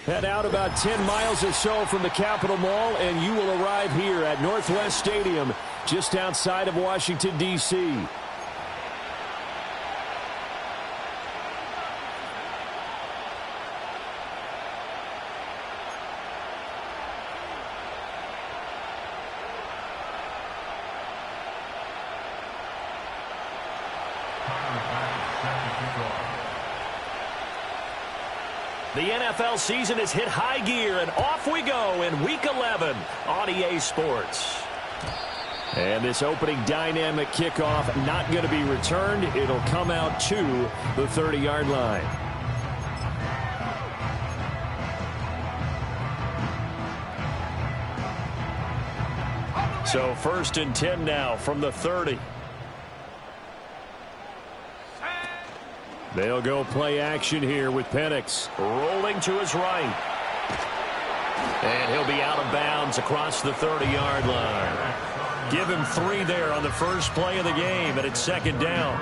Head out about 10 miles or so from the Capitol Mall, and you will arrive here at Northwest Stadium, just outside of Washington, D.C. The NFL season has hit high gear, and off we go in Week 11 on EA Sports. And this opening dynamic kickoff not going to be returned. It'll come out to the 30-yard line. So 1st and 10 now from the 30. They'll go play action here with Penix rolling to his right. And he'll be out of bounds across the 30-yard line. Give him 3 there on the first play of the game, and it's 2nd down.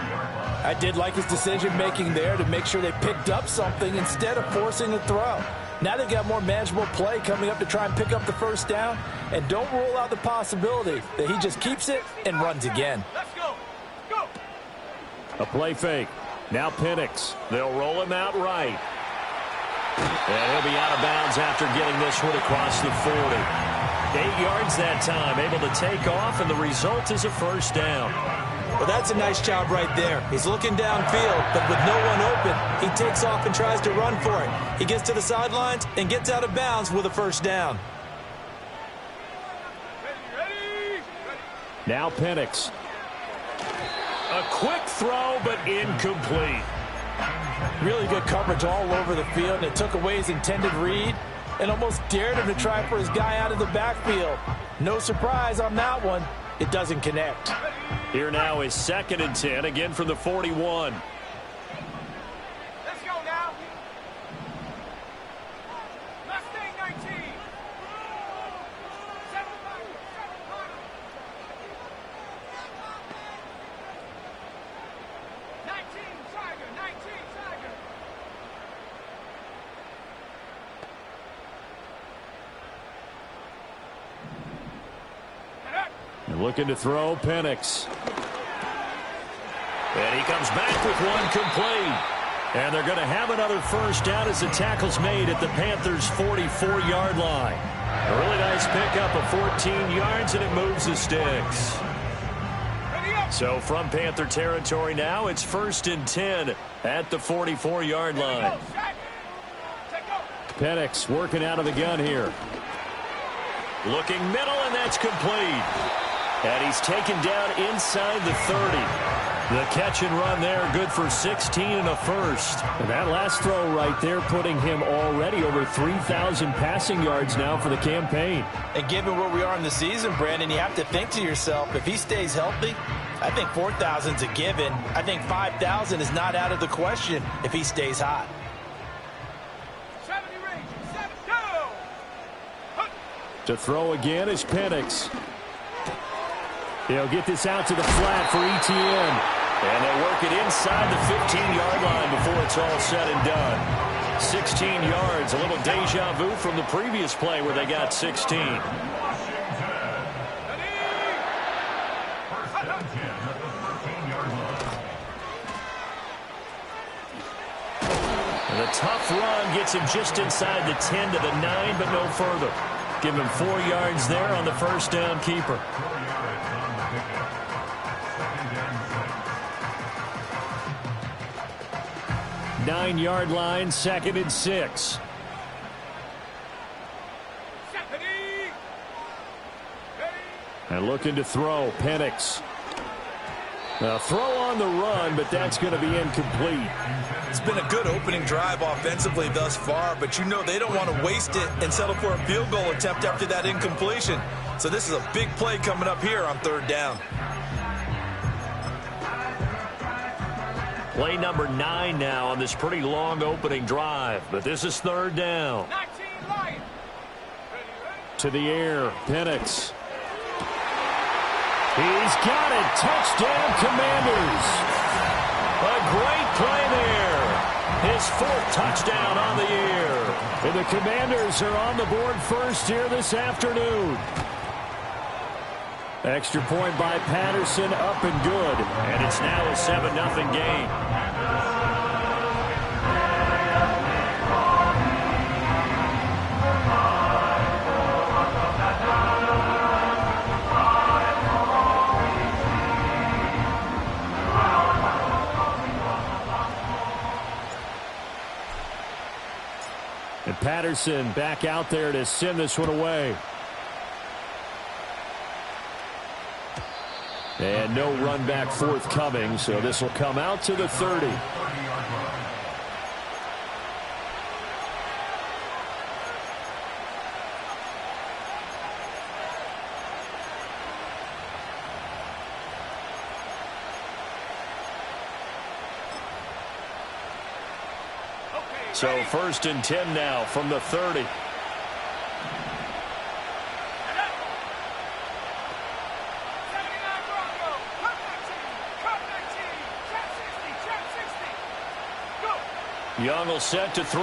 I did like his decision-making there to make sure they picked up something instead of forcing a throw. Now they've got more manageable play coming up to try and pick up the 1st down, and don't rule out the possibility that he just keeps it and runs again. Let's go. Go. A play fake. Now Penix. They'll roll him out right. And he'll be out of bounds after getting this one across the 40. 8 yards that time, able to take off, and the result is a 1st down. Well, that's a nice job right there. He's looking downfield, but with no one open, he takes off and tries to run for it. He gets to the sidelines and gets out of bounds with a 1st down. Now Penix. A quick throw, but incomplete. Really good coverage all over the field, and it took away his intended read and almost dared him to try for his guy out of the backfield. No surprise on that one. It doesn't connect. Here now is 2nd and 10, again from the 41. Let's go now. Mustang 19. 7 Tiger, 19 Tiger. And looking to throw, Penix. And he comes back with one complete. And they're going to have another 1st down as the tackle's made at the Panthers' 44-yard line. A really nice pickup of 14 yards, and it moves the sticks. So from Panther territory now, it's 1st and 10 at the 44-yard line. Penix working out of the gun here. Looking middle, and that's complete. And he's taken down inside the 30. The catch and run there, good for 16 and a 1st. And that last throw right there putting him already over 3,000 passing yards now for the campaign. And given where we are in the season, Brandon, you have to think to yourself, if he stays healthy, I think 4,000's a given. I think 5,000 is not out of the question if he stays hot. 70 range, 7, go! To throw again is Penix. He'll get this out to the flat for Etienne. And they work it inside the 15-yard line before it's all said and done. 16 yards, a little deja vu from the previous play where they got 16. And the tough run gets him just inside the 10 to the 9, but no further. Give him 4 yards there on the 1st down keeper. Nine-yard line, 2nd and 6. And looking to throw, Penix. Now throw on the run, but that's going to be incomplete. It's been a good opening drive offensively thus far, but you know they don't want to waste it and settle for a field goal attempt after that incompletion. So this is a big play coming up here on 3rd down. Play number 9 now on this pretty long opening drive, but this is 3rd down. 19 Lions. To the air, Penix. He's got it. Touchdown, Commanders. A His fourth touchdown on the year. And the Commanders are on the board first here this afternoon. Extra point by Patterson, up and good. And it's now a 7-0 game. And Patterson back out there to send this one away. And no run back forthcoming, so this will come out to the 30. So 1st and 10 now from the 30. Young will set to throw.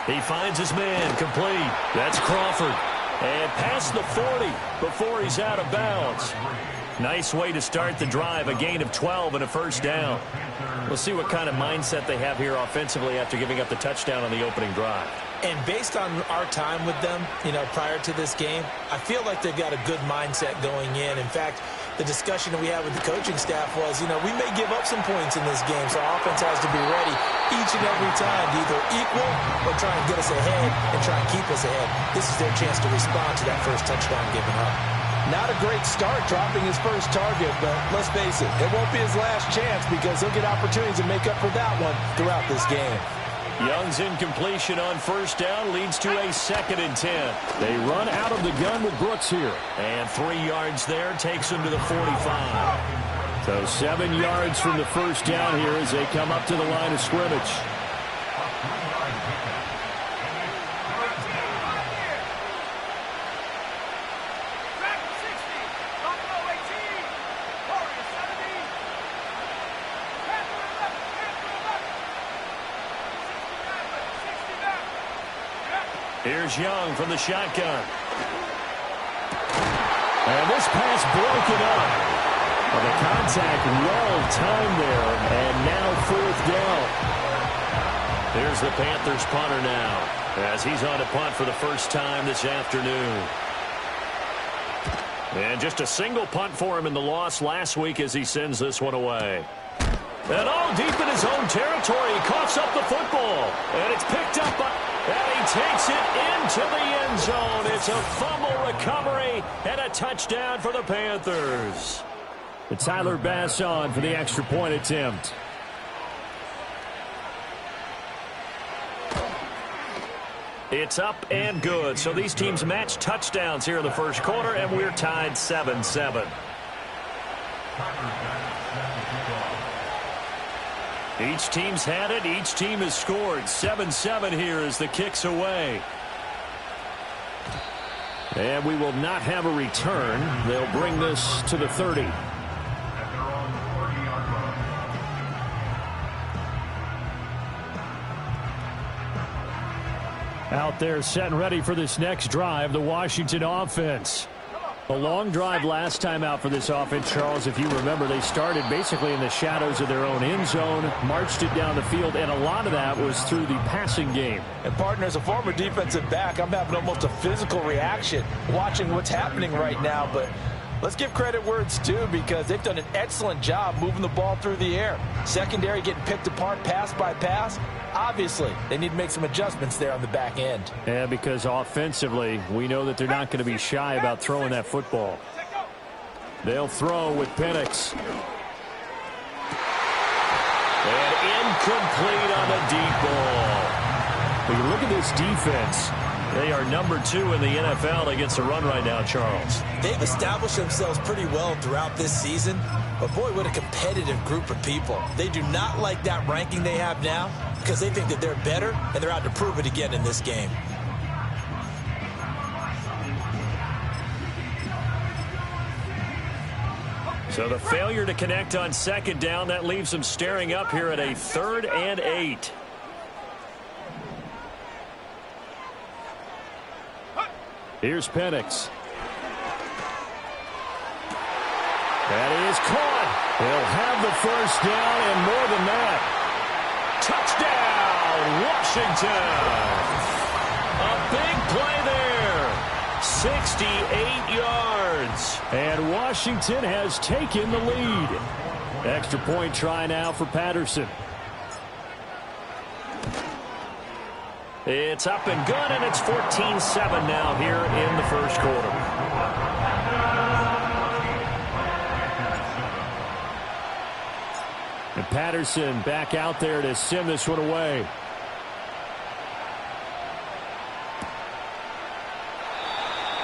He finds his man, complete. That's Crawford. And past the 40 before he's out of bounds. Nice way to start the drive, a gain of 12 and a first down. We'll see what kind of mindset they have here offensively after giving up the touchdown on the opening drive. And based on our time with them, prior to this game, I feel like they've got a good mindset going in. In fact, the discussion that we had with the coaching staff was, we may give up some points in this game, so our offense has to be ready each and every time to either equal or try and get us ahead and try and keep us ahead. This is their chance to respond to that first touchdown given up. Not a great start dropping his first target, but let's face it, it won't be his last chance because he'll get opportunities to make up for that one throughout this game. Young's incompletion on first down leads to a 2nd and 10. They run out of the gun with Brooks here. And 3 yards there takes him to the 45. So 7 yards from the first down here as they come up to the line of scrimmage. Here's Young from the shotgun. And this pass broken up. Well, the contact well-timed there, and now 4th down. Here's the Panthers punter now, as he's on to punt for the first time this afternoon. And just a single punt for him in the loss last week as he sends this one away. And all deep in his own territory, he coughs up the football. And it's picked up by... And he takes it into the end zone. It's a fumble recovery and a touchdown for the Panthers. And Tyler Bass on for the extra point attempt. It's up and good. So these teams match touchdowns here in the first quarter, and we're tied 7-7. Each team's had it. Each team has scored. 7-7 here as the kick's away. And we will not have a return. They'll bring this to the 30. Out there set and ready for this next drive, the Washington offense. A long drive last time out for this offense, Charles. If you remember, they started basically in the shadows of their own end zone, marched it down the field, and a lot of that was through the passing game. And, partner, as a former defensive back, I'm having almost a physical reaction watching what's happening right now. But let's give credit where it's due because they've done an excellent job moving the ball through the air. Secondary getting picked apart pass by pass. Obviously, they need to make some adjustments there on the back end. Yeah, because offensively, we know that they're not going to be shy about throwing that football. They'll throw with Penix. And incomplete on the deep ball. When you look at this defense, they are number 2 in the NFL against the run right now, Charles. They've established themselves pretty well throughout this season, but boy, what a competitive group of people. They do not like that ranking they have now because they think that they're better, and they're out to prove it again in this game. So the failure to connect on second down, that leaves them staring up here at a 3rd and 8. Here's Penix. That is caught. He'll have the first down and more than that. Touchdown, Washington. A big play there. 68 yards. And Washington has taken the lead. Extra point try now for Patterson. It's up and good, and it's 14-7 now here in the first quarter. And Patterson back out there to send this one away.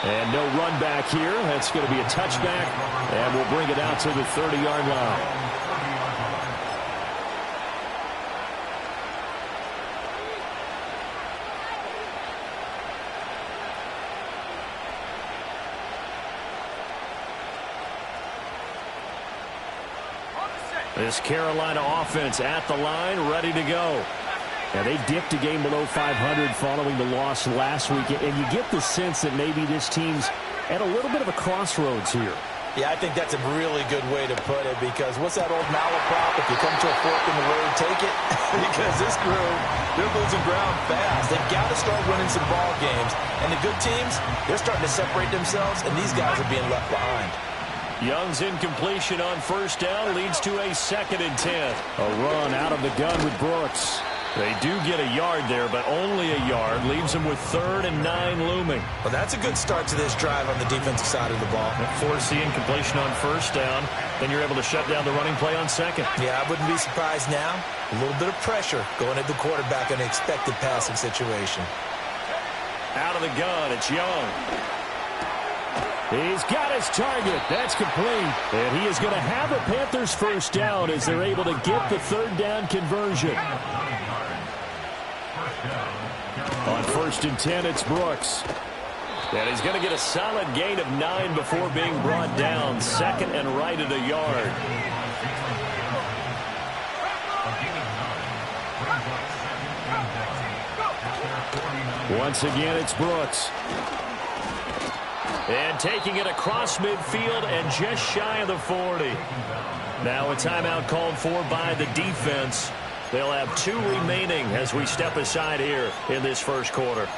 And no run back here. That's going to be a touchback, and we'll bring it out to the 30-yard line. This Carolina offense at the line, ready to go. Now, they dipped a game below 500 following the loss last week, and you get the sense that maybe this team's at a little bit of a crossroads here. Yeah, I think that's a really good way to put it, because what's that old malaprop? If you come to a fork in the road, take it. Because this group, they're losing ground fast. They've got to start winning some ball games. And the good teams, they're starting to separate themselves, and these guys are being left behind. Young's incompletion on first down leads to a 2nd and 10. A run out of the gun with Brooks. They do get a yard there, but only a yard. Leaves them with 3rd and 9 looming. Well, that's a good start to this drive on the defensive side of the ball. Force the incompletion on first down. Then you're able to shut down the running play on second. Yeah, I wouldn't be surprised now. A little bit of pressure going at the quarterback in an expected passing situation. Out of the gun, it's Young. He's got his target. That's complete. And he is going to have a Panthers first down as they're able to get the 3rd down conversion. On 1st and 10, it's Brooks. And he's going to get a solid gain of 9 before being brought down. 2nd and right at a yard. Once again, it's Brooks. And taking it across midfield and just shy of the 40. Now a timeout called for by the defense. They'll have 2 remaining as we step aside here in this first quarter.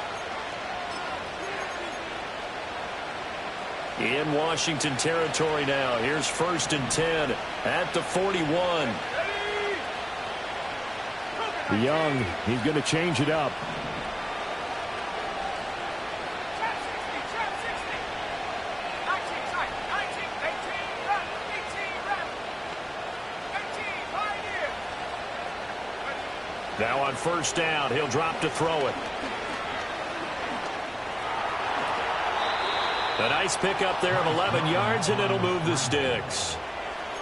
In Washington territory now. Here's 1st and 10 at the 41. Young, he's going to change it up. Now on first down, he'll drop to throw it. A nice pickup there of 11 yards, and it'll move the sticks.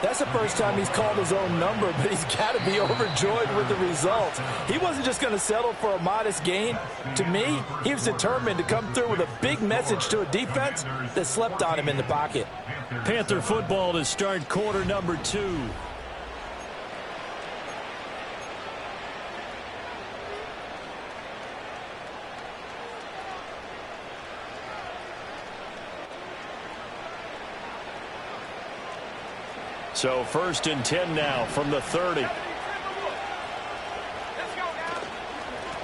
That's the first time he's called his own number, but he's got to be overjoyed with the result. He wasn't just going to settle for a modest gain. To me, he was determined to come through with a big message to a defense that slept on him in the pocket. Panther football to start quarter number 2. So 1st and 10 now from the 30.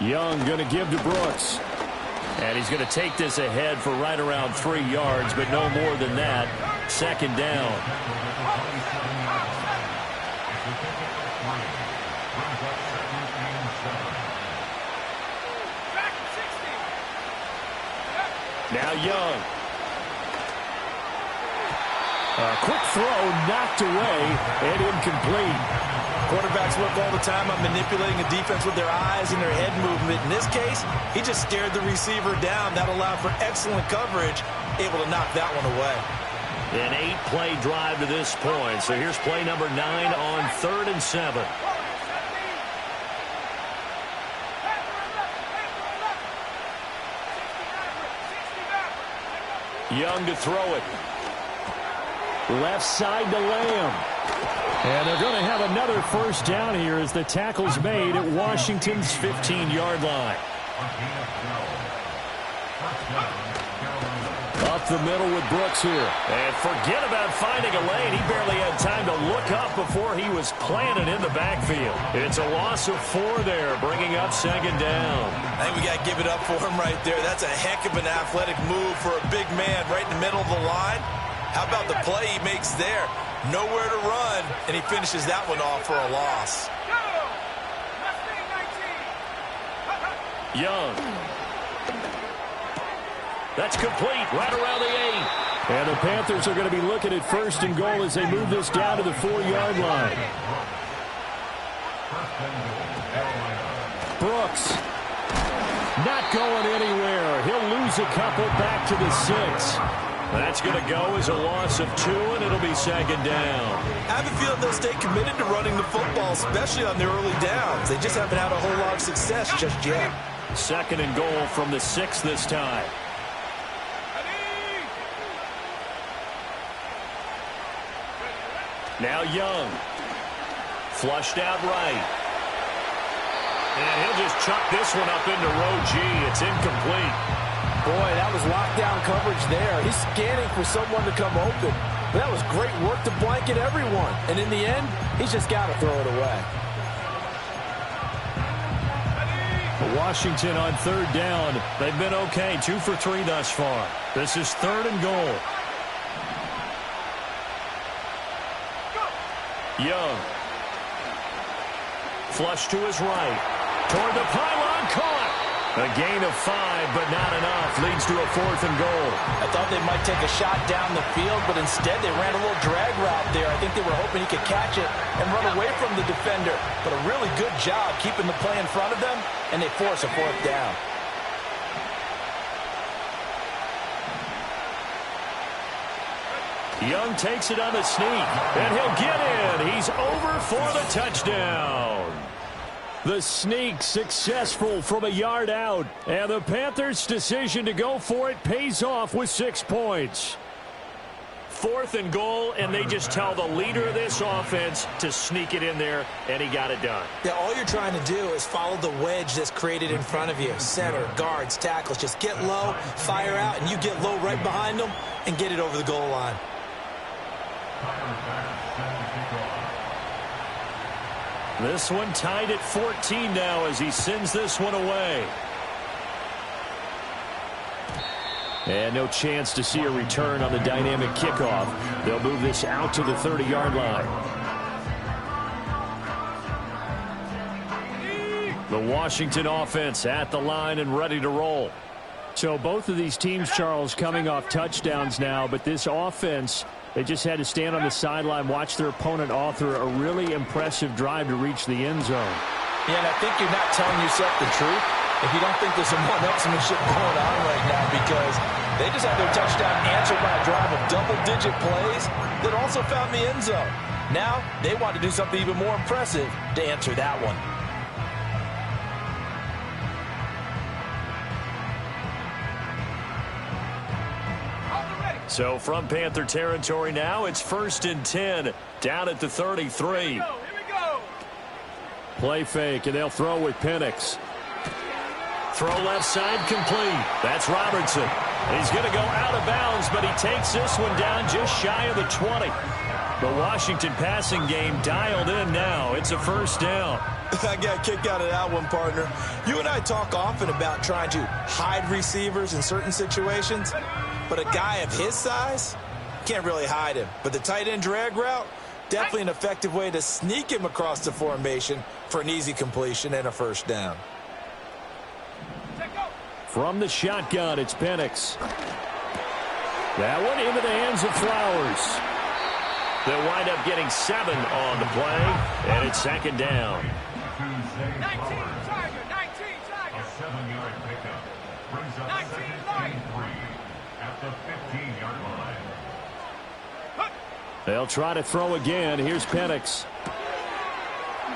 Young going to give to Brooks. And he's going to take this ahead for right around 3 yards, but no more than that. 2nd down. Now Young. A quick throw knocked away and incomplete. Quarterbacks work all the time on manipulating a defense with their eyes and their head movement. In this case, he just stared the receiver down. That allowed for excellent coverage, able to knock that one away. An 8-play drive to this point. So here's play number 9 on 3rd and 7. Young to throw it. Left side to Lamb. And they're going to have another first down here as the tackle's made at Washington's 15-yard line. Up the middle with Brooks here. And forget about finding a lane. He barely had time to look up before he was planted in the backfield. It's a loss of 4 there, bringing up second down. I think we got to give it up for him right there. That's a heck of an athletic move for a big man right in the middle of the line. How about the play he makes there? Nowhere to run, and he finishes that one off for a loss. Young. That's complete right around the 8. And the Panthers are going to be looking at first and goal as they move this down to the 4-yard line. Brooks. Not going anywhere. He'll lose a couple back to the 6. That's going to go as a loss of 2, and it'll be second down. I have a feeling they'll stay committed to running the football, especially on their early downs. They just haven't had a whole lot of success just yet. Second and goal from the 6 this time. Now Young. Flushed out right. And he'll just chuck this one up into row G. It's incomplete. Boy, that was lockdown coverage there. He's scanning for someone to come open. But that was great work to blanket everyone. And in the end, he's just got to throw it away. Washington on third down. They've been okay. 2 for 3 thus far. This is third and goal. Young. Flush to his right. Toward the pylon, caught. A gain of 5, but not enough. Leads to a 4th and goal. I thought they might take a shot down the field, but instead they ran a little drag route there. I think they were hoping he could catch it and run away from the defender. But a really good job keeping the play in front of them, and they force a 4th down. Young takes it on the sneak, and he'll get in. He's over for the touchdown. The sneak successful from a yard out, and the Panthers' decision to go for it pays off with 6 points. 4th and goal, and they just tell the leader of this offense to sneak it in there, and he got it done. Yeah, all you're trying to do is follow the wedge that's created in front of you. Center, guards, tackles, just get low, fire out, and you get low right behind them and get it over the goal line. This one tied at 14 now as he sends this one away. And no chance to see a return on the dynamic kickoff. They'll move this out to the 30-yard line. The Washington offense at the line and ready to roll. So both of these teams, Charles, coming off touchdowns now, but this offense, they just had to stand on the sideline, watch their opponent author a really impressive drive to reach the end zone. Yeah, and I think you're not telling yourself the truth if you don't think there's some one-upsmanship going on right now, because they just had their touchdown answered by a drive of double-digit plays that also found the end zone. Now they want to do something even more impressive to answer that one. So from Panther territory now, it's 1st and 10 down at the 33. Here we go. Play fake, and they'll throw with Penix. Throw left side complete. That's Robertson. He's going to go out of bounds, but he takes this one down just shy of the 20. The Washington passing game dialed in now. It's a 1st down. I got kicked out of that one, partner. You and I talk often about trying to hide receivers in certain situations, but a guy of his size can't really hide him. But the tight end drag route, definitely an effective way to sneak him across the formation for an easy completion and a 1st down. From the shotgun, it's Penix. That one into the hands of Flowers. They'll wind up getting 7 on the play, and it's 2nd down. 19 Tiger, 19 Tiger. A 7-yard pickup brings up 19 Lion. at the 15-yard line. They'll try to throw again. Here's Penix.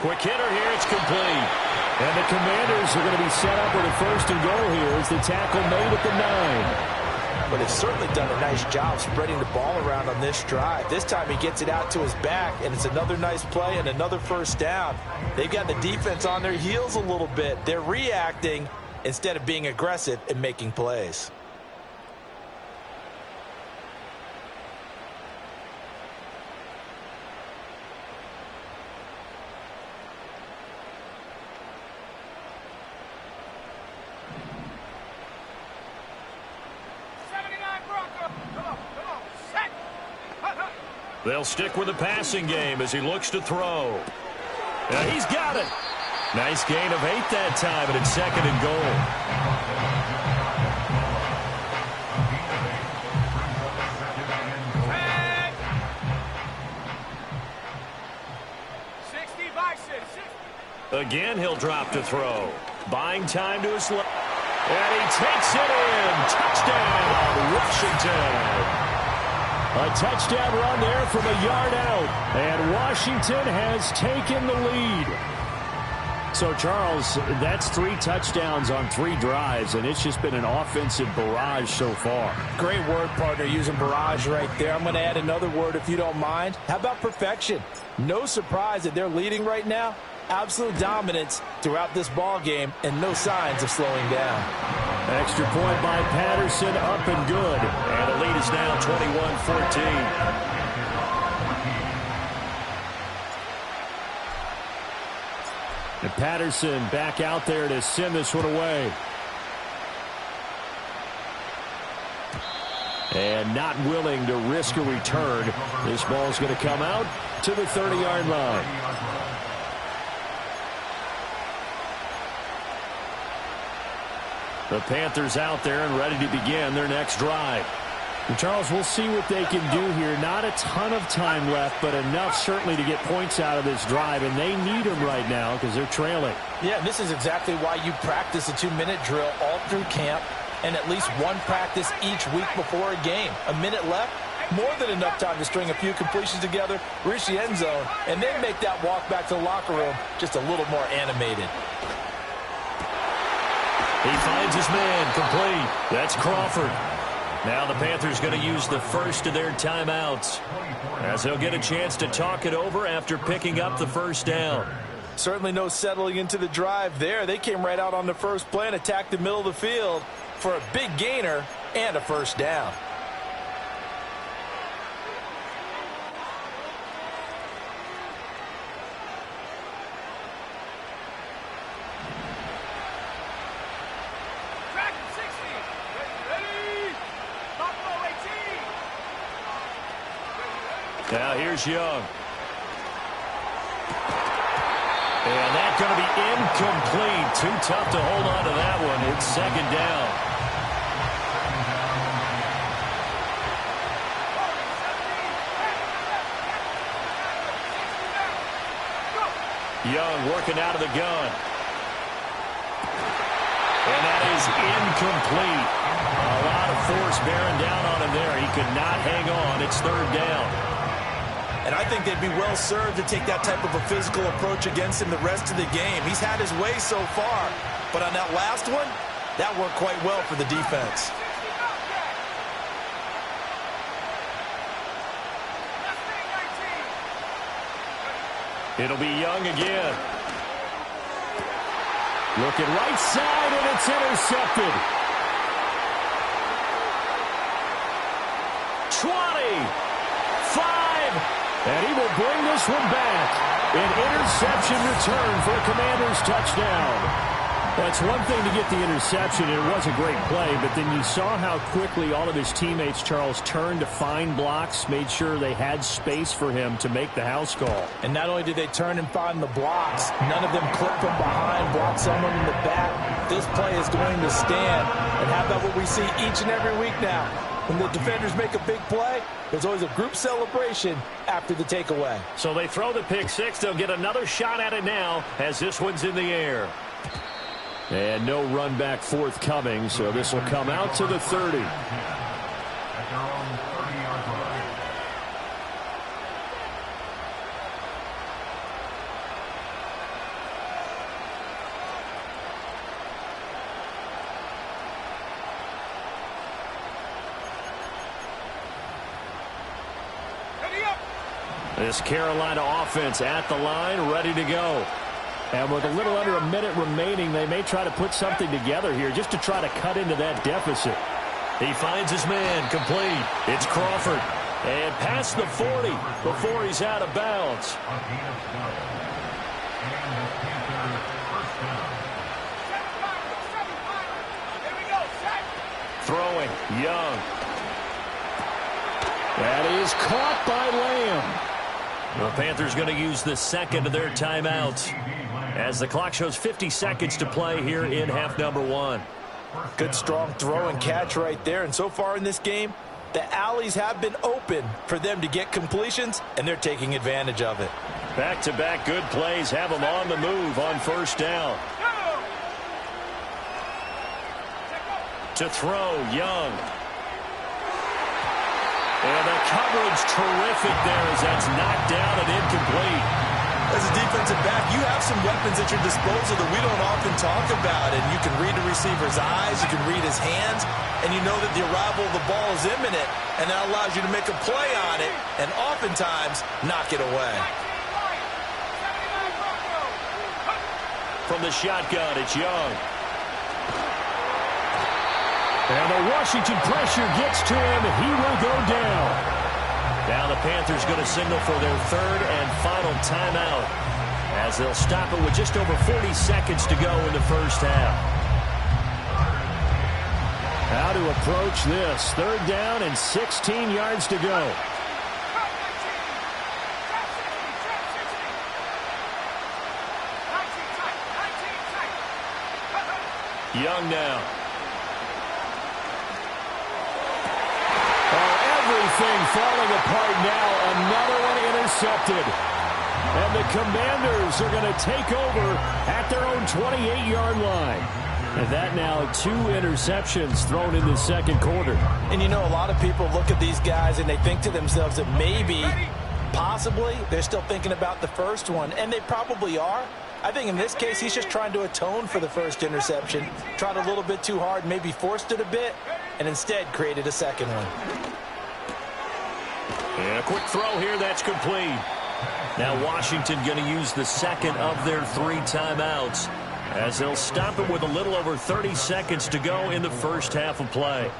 Quick hitter here. It's complete. And the Commanders are going to be set up with a 1st and goal here as the tackle made at the 9. but has certainly done a nice job spreading the ball around on this drive. This time he gets it out to his back, and it's another nice play and another first down. They've got the defense on their heels a little bit. They're reacting instead of being aggressive and making plays. They'll stick with the passing game as he looks to throw. He's got it. Nice gain of 8 that time, and it's 2nd and goal. Again, he'll drop to throw. Buying time to his left. And he takes it in. Touchdown, Washington. A touchdown run there from a yard out. And Washington has taken the lead. So, Charles, that's 3 touchdowns on 3 drives, and it's just been an offensive barrage so far. Great word, partner, using barrage right there. I'm going to add another word if you don't mind. How about perfection? No surprise that they're leading right now. Absolute dominance throughout this ball game and no signs of slowing down. Extra point by Patterson, up and good. And the lead is now 21-14. And Patterson back out there to send this one away. And not willing to risk a return. This ball's going to come out to the 30-yard line. The Panthers out there and ready to begin their next drive. And Charles, we'll see what they can do here. Not a ton of time left, but enough certainly to get points out of this drive, and they need them right now because they're trailing. Yeah, this is exactly why you practice a 2-minute drill all through camp and at least one practice each week before a game. A minute left, more than enough time to string a few completions together, reach the end zone, and then make that walk back to the locker room just a little more animated. He finds his man, complete. That's Crawford. Now the Panthers going to use the first of their timeouts as they'll get a chance to talk it over after picking up the first down. Certainly no settling into the drive there. They came right out on the first play and attacked the middle of the field for a big gainer and a first down. Now here's Young. And that's going to be incomplete. Too tough to hold on to that one. It's 2nd down. Young working out of the gun. And that is incomplete. A lot of force bearing down on him there. He could not hang on. It's 3rd down. And I think they'd be well served to take that type of a physical approach against him the rest of the game. He's had his way so far, but on that last one, that worked quite well for the defense. It'll be Young again. Looking right side, and it's intercepted. 20, 5, and he will bring this one back. An interception return for a Commanders touchdown. That's one thing to get the interception, and it was a great play, but then you saw how quickly all of his teammates, Charles, turned to find blocks, made sure they had space for him to make the house call. And not only did they turn and find the blocks, none of them clip from behind, block someone in the back. This play is going to stand. And how about what we see each and every week now? When the defenders make a big play, there's always a group celebration after the takeaway. So they throw the pick six. They'll get another shot at it now as this one's in the air. And no run back forthcoming, so this will come out to the 30. At their own 30-yard line. This Carolina offense at the line, ready to go. And with a little under a minute remaining, they may try to put something together here just to try to cut into that deficit. He finds his man, complete. It's Crawford. And past the 40 before he's out of bounds. Throwing, Young. That is caught by Lamb. The Panthers going to use the second of their timeouts as the clock shows 50 seconds to play here in half number 1. Good, strong throw and catch right there. And so far in this game, the alleys have been open for them to get completions, and they're taking advantage of it. Back-to-back good plays have them on the move on first down. To throw, Young. And the coverage terrific there as that's knocked down and incomplete. As a defensive back, you have some weapons at your disposal that we don't often talk about. And you can read the receiver's eyes, you can read his hands, and you know that the arrival of the ball is imminent, and that allows you to make a play on it and oftentimes knock it away. From the shotgun, it's Young. And the Washington pressure gets to him. He will go down. Now the Panthers going to signal for their third and final timeout as they'll stop it with just over 40 seconds to go in the first half. How to approach this. Third down and 16 yards to go. Young now. Everything falling apart now. Another one intercepted. And the Commanders are going to take over at their own 28-yard line. And that now 2 interceptions thrown in the second quarter. And you know, a lot of people look at these guys and they think to themselves that maybe, possibly, they're still thinking about the first one. And they probably are. I think in this case, he's just trying to atone for the first interception. Tried a little bit too hard, maybe forced it a bit, and instead created a second one. And a quick throw here, that's complete. Now Washington going to use the second of their 3 timeouts as they'll stop it with a little over 30 seconds to go in the first half of play.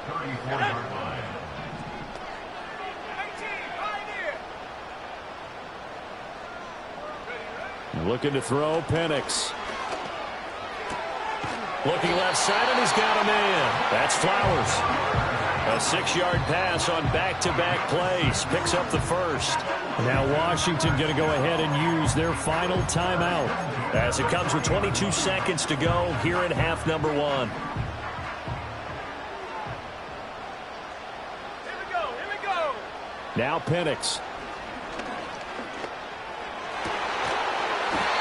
Looking to throw, Penix. Looking left side, and he's got a man. That's Flowers. A 6-yard pass on back-to-back plays. Picks up the first. Now Washington going to go ahead and use their final timeout as it comes with 22 seconds to go here in half number 1. Here we go. Now Penix.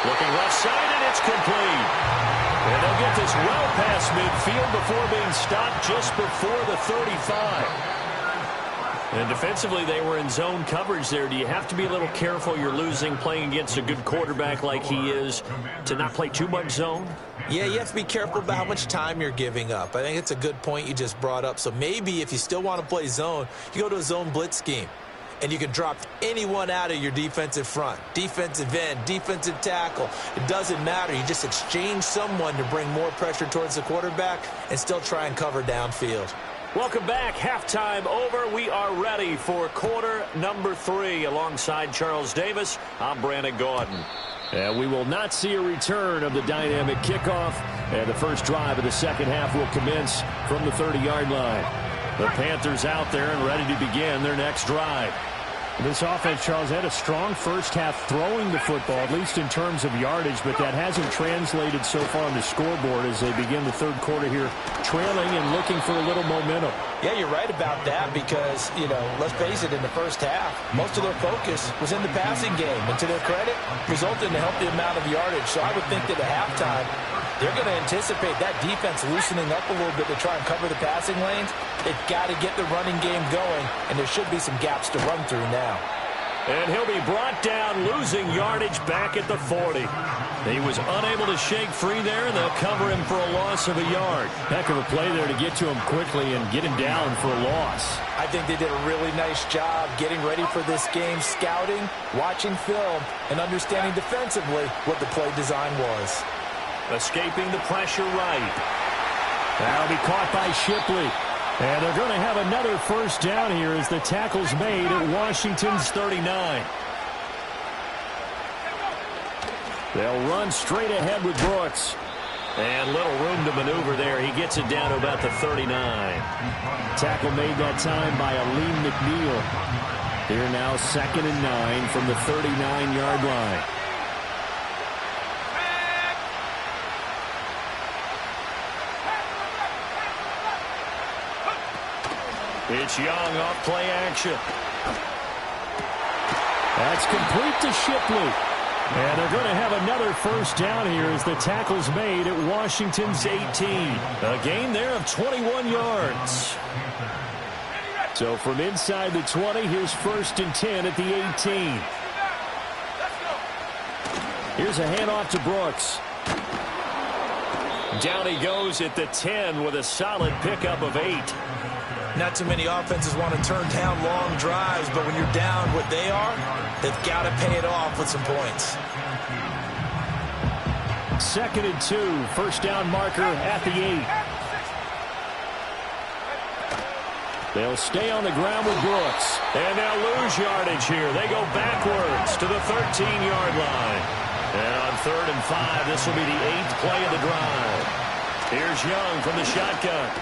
Looking left side, and it's complete. And they'll get this well past midfield before being stopped just before the 35. And defensively, they were in zone coverage there. Do you have to be a little careful? You're losing playing against a good quarterback like he is to not play too much zone? Yeah, you have to be careful about how much time you're giving up. I think it's a good point you just brought up. So maybe if you still want to play zone, you go to a zone blitz scheme. And you can drop anyone out of your defensive front, defensive end, defensive tackle. It doesn't matter. You just exchange someone to bring more pressure towards the quarterback and still try and cover downfield. Welcome back. Halftime over. We are ready for quarter number 3. Alongside Charles Davis, I'm Brandon Gaudin. And we will not see a return of the dynamic kickoff. And the first drive of the second half will commence from the 30-yard line. The Panthers out there and ready to begin their next drive. This offense, Charles, had a strong first half throwing the football, at least in terms of yardage, but that hasn't translated so far on the scoreboard as they begin the third quarter here, trailing and looking for a little momentum. Yeah, you're right about that because, you know, let's face it, in the first half, most of their focus was in the passing game. And to their credit, resulted in a healthy amount of yardage. So I would think that at halftime, they're going to anticipate that defense loosening up a little bit to try and cover the passing lanes. They've got to get the running game going, and there should be some gaps to run through now. And he'll be brought down, losing yardage back at the 40. He was unable to shake free there, and they'll cover him for a loss of a yard. Heck of a play there to get to him quickly and get him down for a loss. I think they did a really nice job getting ready for this game, scouting, watching film, and understanding defensively what the play design was. Escaping the pressure right. That'll be caught by Shipley. And they're going to have another first down here as the tackle's made at Washington's 39. They'll run straight ahead with Brooks. And little room to maneuver there. He gets it down to about the 39. Tackle made that time by Aleem McNeil. Here now 2nd and 9 from the 39-yard line. It's Young off play action. That's complete to Shipley. And they're going to have another first down here as the tackle's made at Washington's 18. A gain there of 21 yards. So from inside the 20, here's 1st and 10 at the 18. Here's a handoff to Brooks. Down he goes at the 10 with a solid pickup of 8. Not too many offenses want to turn down long drives, but when you're down what they are, they've got to pay it off with some points. 2nd and 2, first down marker at the 8. They'll stay on the ground with Brooks. And they'll lose yardage here. They go backwards to the 13-yard line. And on 3rd and 5, this will be the 8th play of the drive. Here's Young from the shotgun.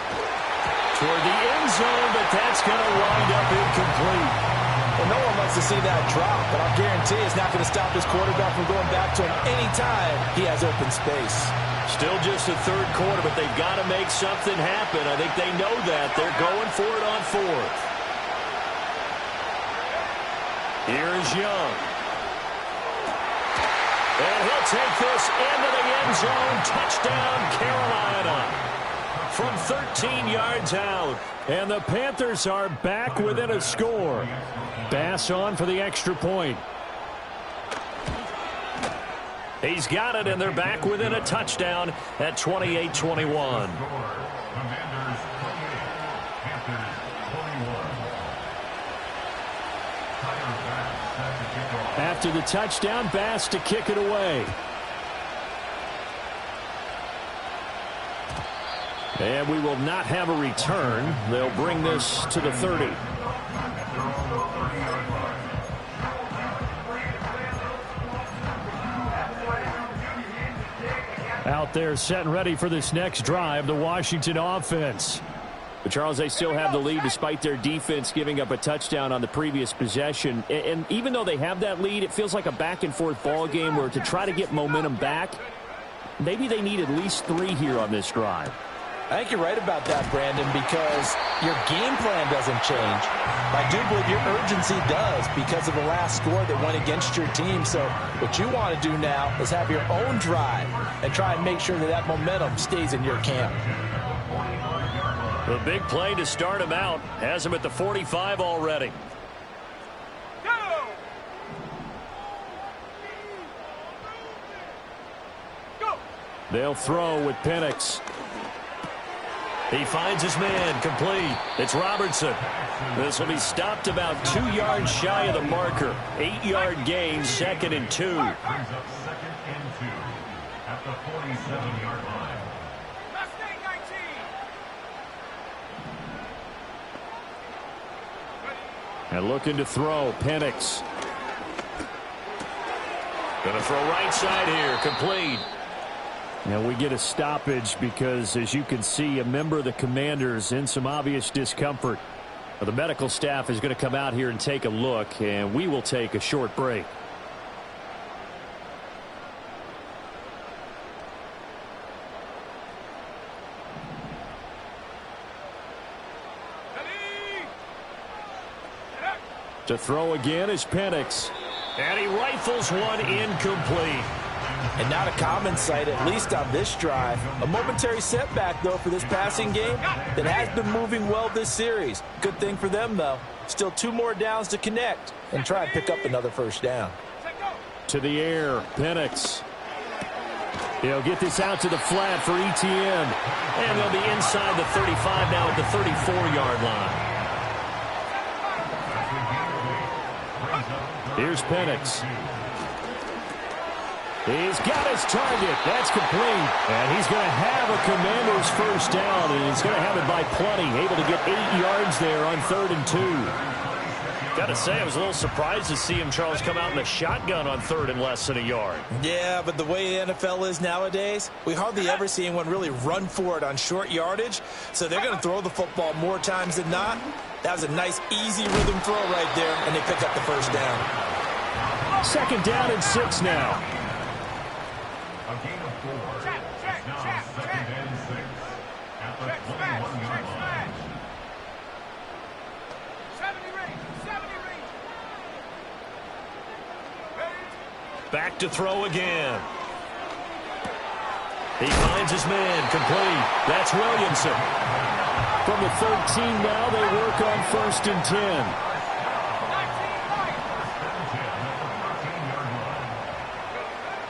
Toward the end zone, but that's going to wind up incomplete. Well, no one wants to see that drop, but I'll guarantee it's not going to stop his quarterback from going back to him anytime he has open space. Still just the 3rd quarter, but they've got to make something happen. I think they know that. They're going for it on 4th. Here's Young. And he'll take this into the end zone. Touchdown, Carolina. From 13 yards out. And the Panthers are back within a score. Bass on for the extra point. He's got it, and they're back within a touchdown at 28-21. After the touchdown, Bass to kick it away. And we will not have a return. They'll bring this to the 30. Out there set and ready for this next drive, the Washington offense. But Charles, they still have the lead despite their defense giving up a touchdown on the previous possession. And even though they have that lead, it feels like a back-and-forth ball game where to try to get momentum back, maybe they need at least 3 here on this drive. I think you're right about that, Brandon, because your game plan doesn't change. I do believe your urgency does because of the last score that went against your team. So what you want to do now is have your own drive and try and make sure that that momentum stays in your camp. The big play to start him out has him at the 45 already. They'll throw with Penix. He finds his man, complete. It's Robertson. This will be stopped about 2 yards shy of the marker. 8-yard gain, 2nd and 2. Brings up 2nd and 2 at the 47-yard line. And looking to throw, Penix. Going to throw right side here, complete. Now we get a stoppage because, as you can see, a member of the Commanders in some obvious discomfort. Well, the medical staff is going to come out here and take a look, and we will take a short break. To throw again is Penix. And he rifles one incomplete. And not a common sight, at least on this drive. A momentary setback, though, for this passing game that has been moving well this series. Good thing for them, though. Still 2 more downs to connect and try and pick up another first down. To the air, Penix. He'll get this out to the flat for ETN. And they'll be inside the 35 now at the 34-yard line. Here's Penix. He's got his target. That's complete. And he's going to have a Commander's first down, and he's going to have it by plenty. Able to get 8 yards there on 3rd and 2. Got to say, I was a little surprised to see him, Charles, come out in a shotgun on 3rd and less than a yard. Yeah, but the way the NFL is nowadays, we hardly ever see anyone really run for it on short yardage. So they're going to throw the football more times than not. That was a nice, easy rhythm throw right there, and they pick up the first down. 2nd down and 6 now. A gain of 4. It's now 2nd and 6 at the 21-yard line. 70 range. Back to throw again. He finds his man, complete. That's Williamson. From the 13 now, they work on 1st and 10.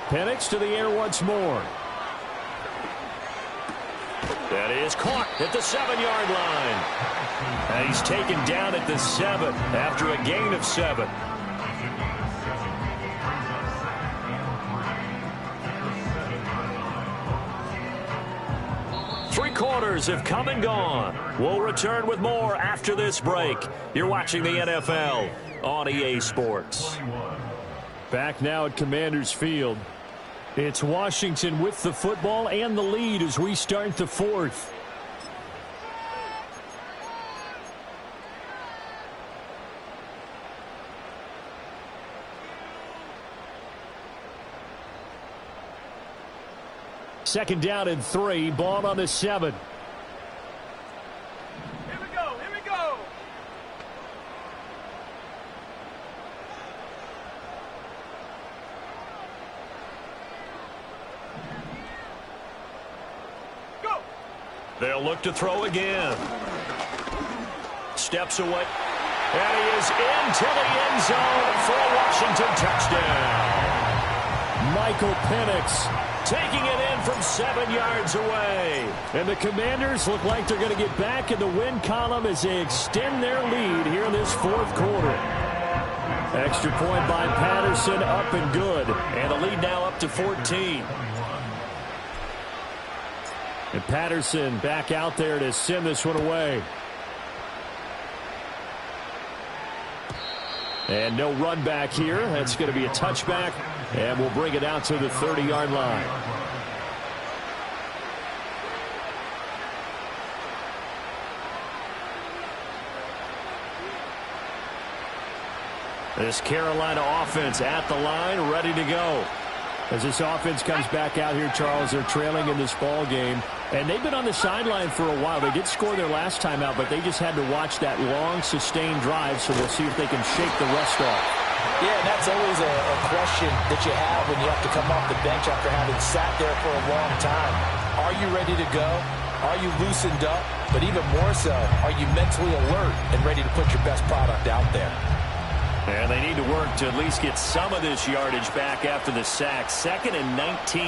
Penix to the air once more. That is caught at the 7-yard line. And he's taken down at the 7 after a gain of 7. Three quarters have come and gone. We'll return with more after this break. You're watching the NFL on EA Sports. Back now at Commanders Field. It's Washington with the football and the lead as we start the 4th. Second down and 3, ball on the 7. Here we go. Go. They'll look to throw again. Steps away. And he is into the end zone for a Washington touchdown. Michael Penix taking it in from 7 yards away. And the Commanders look like they're going to get back in the win column as they extend their lead here in this 4th quarter. Extra point by Patterson, up and good. And the lead now up to 14. And Patterson back out there to send this one away. And no run back here. That's going to be a touchback. And we'll bring it out to the 30-yard line. This Carolina offense at the line, ready to go. As this offense comes back out here, Charles, they're trailing in this ball game. And they've been on the sideline for a while. They did score their last time out, but they just had to watch that long, sustained drive, so we'll see if they can shake the rust off. Yeah, and that's always a question that you have when you have to come off the bench after having sat there for a long time. Are you ready to go? Are you loosened up? But even more so, are you mentally alert and ready to put your best product out there? And they need to work to at least get some of this yardage back after the sack. 2nd and 19.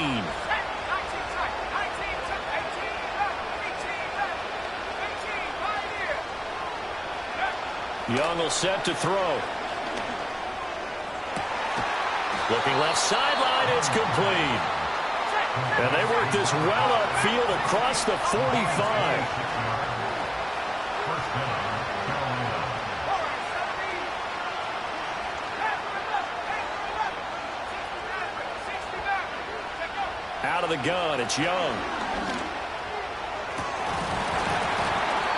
Young will set to throw. Looking left sideline, it's complete. And they work this well upfield across the 45. Out of the gun, it's Young.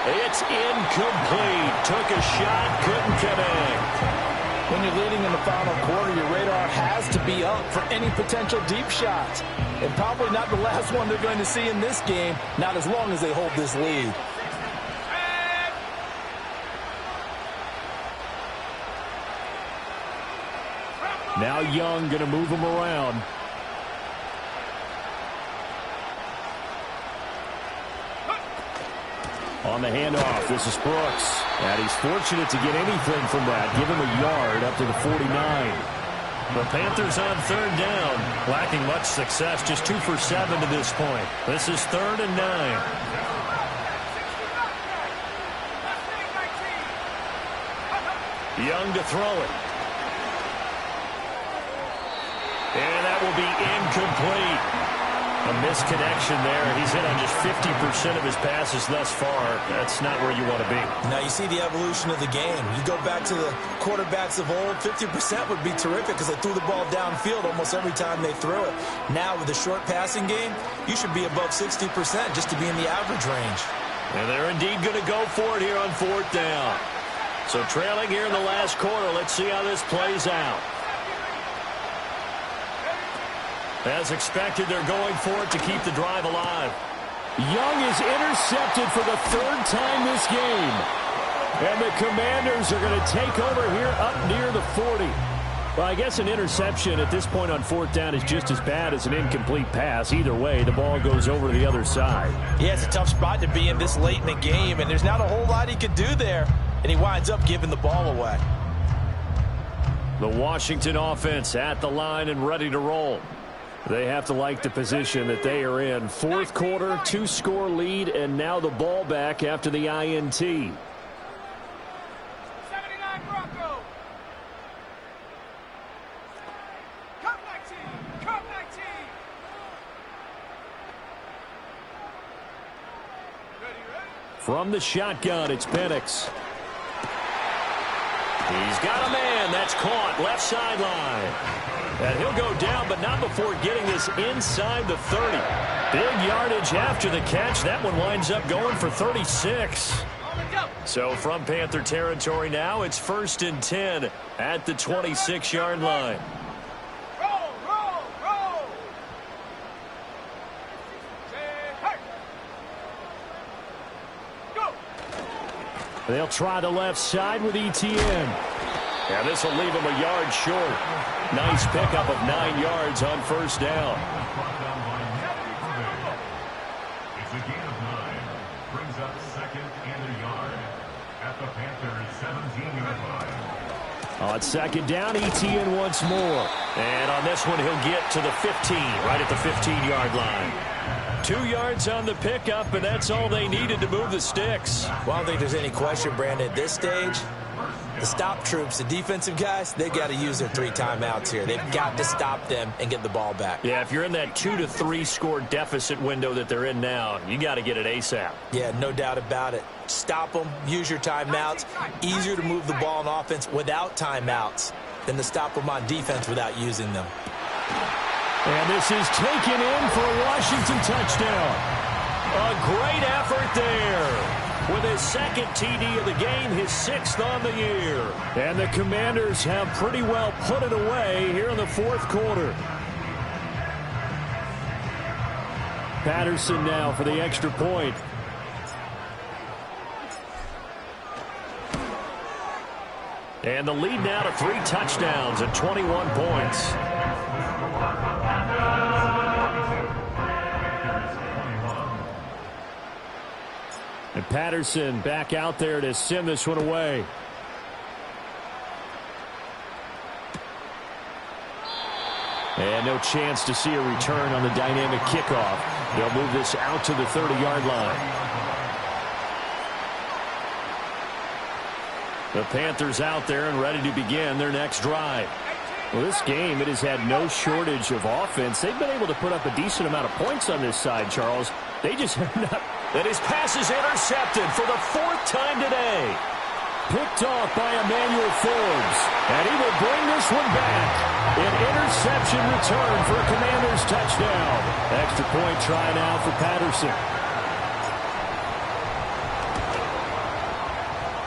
It's incomplete. Took a shot, couldn't connect. When you're leading in the final quarter, your radar has to be up for any potential deep shots. And probably not the last one they're going to see in this game, not as long as they hold this lead. Now Young going to move him around. On the handoff, this is Brooks. And he's fortunate to get anything from that. Give him a yard up to the 49. The Panthers on third down, lacking much success, just 2 for 7 to this point. This is 3rd and 9. Young to throw it. And that will be incomplete. A misconnection there. He's hit on just 50% of his passes thus far. That's not where you want to be. Now you see the evolution of the game. You go back to the quarterbacks of old, 50% would be terrific because they threw the ball downfield almost every time they threw it. Now with the short passing game, you should be above 60% just to be in the average range. And they're indeed going to go for it here on 4th down. So trailing here in the last quarter. Let's see how this plays out. As expected, they're going for it to keep the drive alive. Young is intercepted for the 3rd time this game. And the Commanders are going to take over here up near the 40. Well, I guess an interception at this point on 4th down is just as bad as an incomplete pass. Either way, the ball goes over to the other side. Yeah, it's a tough spot to be in this late in the game, and there's not a whole lot he could do there. And he winds up giving the ball away. The Washington offense at the line and ready to roll. They have to like the position that they are in. 4th quarter, 2-score lead, and now the ball back after the INT. 79 Bronco. Cup 19. Cup 19. Ready? From the shotgun, it's Penix. He's got a man. That's caught. Left sideline. And he'll go down, but not before getting this inside the 30. Big yardage after the catch. That one winds up going for 36. So from Panther territory now, it's 1st and 10 at the 26-yard line. Roll, roll, roll. Hey. Go. They'll try the left side with ETN. Yeah, this will leave him a yard short. Nice pickup of 9 yards on 1st down. It's a gain of 9. Brings up 2nd and a yard at the Panthers' 17-yard line. On 2nd down, ETN once more. And on this one, he'll get to the 15, right at the 15-yard line. 2 yards on the pickup, and that's all they needed to move the sticks. Well, I don't think there's any question, Brandon, at this stage. The stop troops, the defensive guys, they've got to use their 3 timeouts here. They've got to stop them and get the ball back. Yeah, if you're in that 2 to 3 score deficit window that they're in now, you got to get it ASAP. Yeah, no doubt about it. Stop them, use your timeouts. Easier to move the ball on offense without timeouts than to stop them on defense without using them. And this is taken in for a Washington touchdown. A great effort there. With his 2nd TD of the game, his 6th on the year. And the Commanders have pretty well put it away here in the 4th quarter. Patterson now for the extra point. And the lead now to 3 touchdowns at 21 points. And Patterson back out there to send this one away. And no chance to see a return on the dynamic kickoff. They'll move this out to the 30-yard line. The Panthers out there and ready to begin their next drive. Well, this game, it has had no shortage of offense. They've been able to put up a decent amount of points on this side, Charles. They just have not. And his pass is intercepted for the 4th time today. Picked off by Emmanuel Forbes. And he will bring this one back. An interception return for a Commanders touchdown. Extra point try now for Patterson.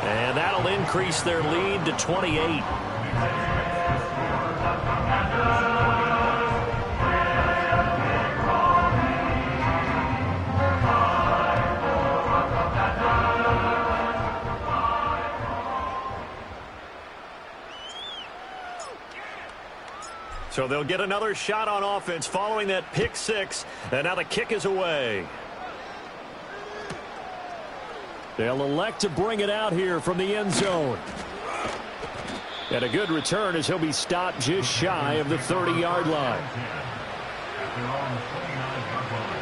And that'll increase their lead to 28. So they'll get another shot on offense following that pick 6. And now the kick is away. They'll elect to bring it out here from the end zone. And a good return as he'll be stopped just shy of the 30-yard line. At their own 29-yard line.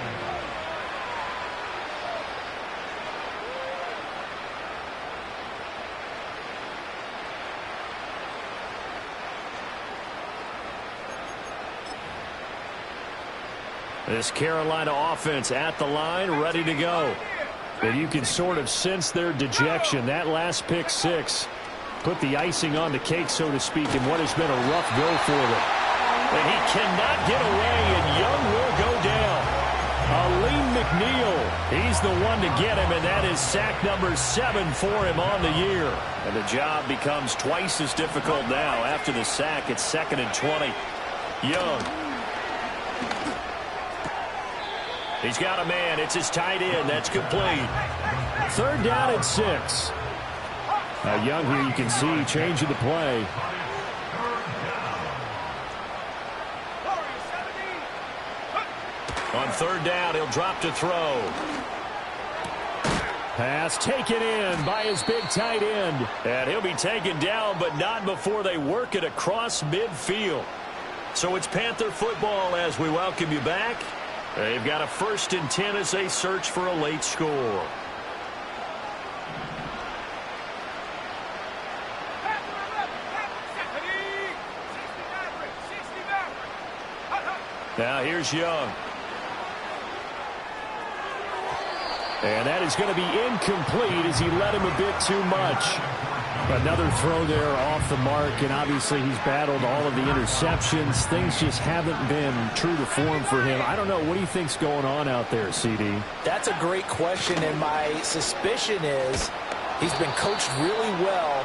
This Carolina offense at the line, ready to go. And you can sort of sense their dejection. That last pick six put the icing on the cake, so to speak, in what has been a rough go for them. And he cannot get away, and Young will go down. Aleem McNeil, he's the one to get him, and that is sack number 7 for him on the year. And the job becomes twice as difficult now after the sack. It's 2nd and 20. Young. He's got a man. It's his tight end. That's complete. 3rd down and 6. Now Young here, you can see changing the play. On 3rd down, he'll drop to throw. Pass taken in by his big tight end. And he'll be taken down, but not before they work it across midfield. So it's Panther football as we welcome you back. They've got a 1st and 10 as they search for a late score. Now here's Young. And that is going to be incomplete as he led him a bit too much. Another throw there off the mark, and obviously he's battled all of the interceptions. Things just haven't been true to form for him. I don't know. What do you think's going on out there, CD? That's a great question, and my suspicion is he's been coached really well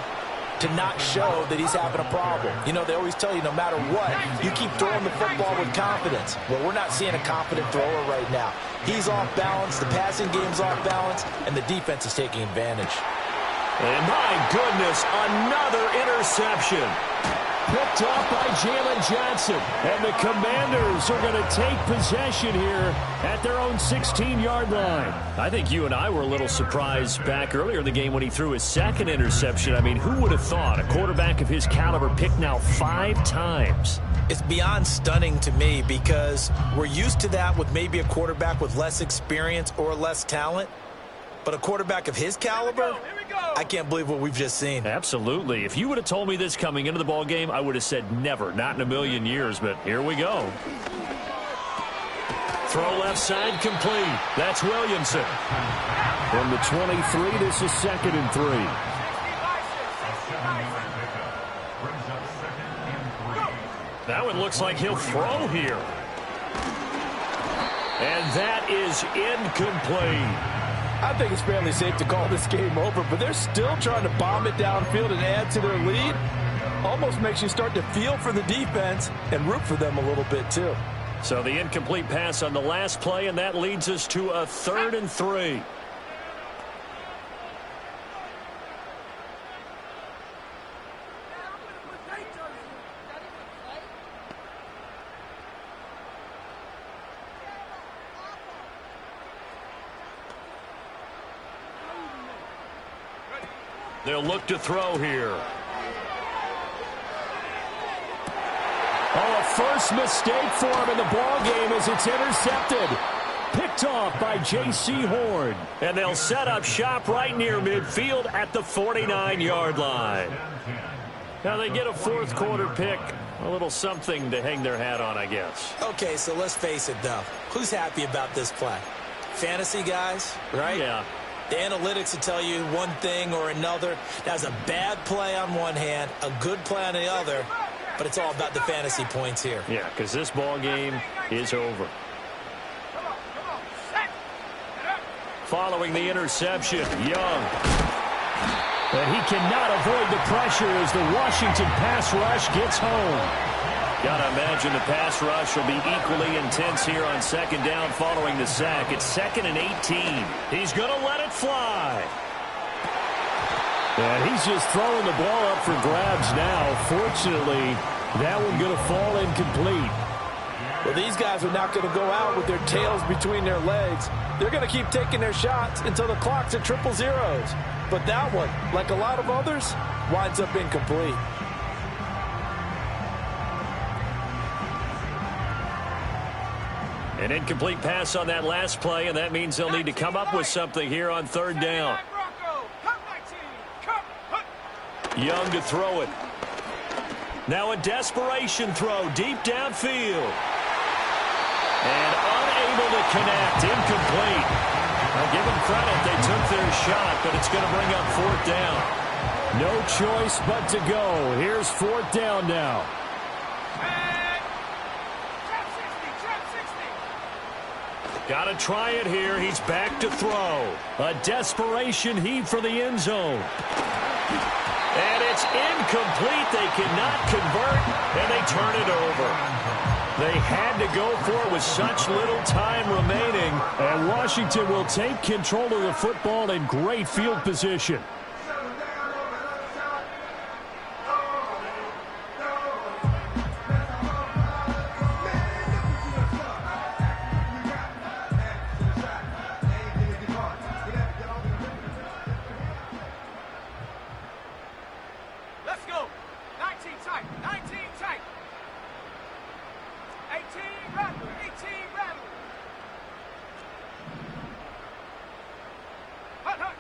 to not show that he's having a problem. You know, they always tell you no matter what, you keep throwing the football with confidence. Well, we're not seeing a confident thrower right now. He's off balance, the passing game's off balance, and the defense is taking advantage. And my goodness, another interception. Picked off by Jalen Johnson. And the Commanders are going to take possession here at their own 16-yard line. I think you and I were a little surprised back earlier in the game when he threw his 2nd interception. I mean, who would have thought a quarterback of his caliber picked now 5 times? It's beyond stunning to me because we're used to that with maybe a quarterback with less experience or less talent. But a quarterback of his caliber, I can't believe what we've just seen. Absolutely. If you would have told me this coming into the ball game, I would have said never, not in a million years, but here we go. Throw left side complete. That's Williamson. From the 23, this is 2nd and 3. That one looks like he'll throw here. And that is incomplete. I think it's fairly safe to call this game over, but they're still trying to bomb it downfield and add to their lead. Almost makes you start to feel for the defense and root for them a little bit, too. So the incomplete pass on the last play, and that leads us to a 3rd and 3. They'll look to throw here. Oh, a first mistake for him in the ball game as it's intercepted. Picked off by J.C. Horn. And they'll set up shop right near midfield at the 49-yard line. Now they get a 4th quarter pick. A little something to hang their hat on, I guess. Okay, so let's face it, though. Who's happy about this play? Fantasy guys, right? Yeah. The analytics will tell you one thing or another. That's a bad play on one hand, a good play on the other, but it's all about the fantasy points here. Yeah, because this ball game is over. Following the interception, Young. But he cannot avoid the pressure as the Washington pass rush gets home. Gotta imagine the pass rush will be equally intense here on 2nd down following the sack. It's 2nd and 18. He's gonna let it fly. And he's just throwing the ball up for grabs now. Fortunately, that one gonna fall incomplete. Well, these guys are not going to go out with their tails between their legs. They're going to keep taking their shots until the clock's at 0-0. But that one, like a lot of others, winds up incomplete. An incomplete pass on that last play, and that means they'll need to come up with something here on third down. Young to throw it. Now a desperation throw deep downfield. And unable to connect. Incomplete. I'll give them credit. They took their shot, but it's going to bring up fourth down. No choice but to go. Here's fourth down now. Got to try it here. He's back to throw. A desperation heave for the end zone. And it's incomplete. They cannot convert, and they turn it over. They had to go for it with such little time remaining. And Washington will take control of the football in great field position. Let's go. 19 tight. 19 tight. 18 rattle. 18 rattle. Hut, hut.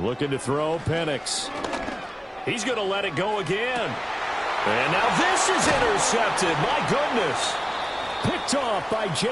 Looking to throw, Penix. He's going to let it go again. And now this is intercepted. My goodness. Picked off by J.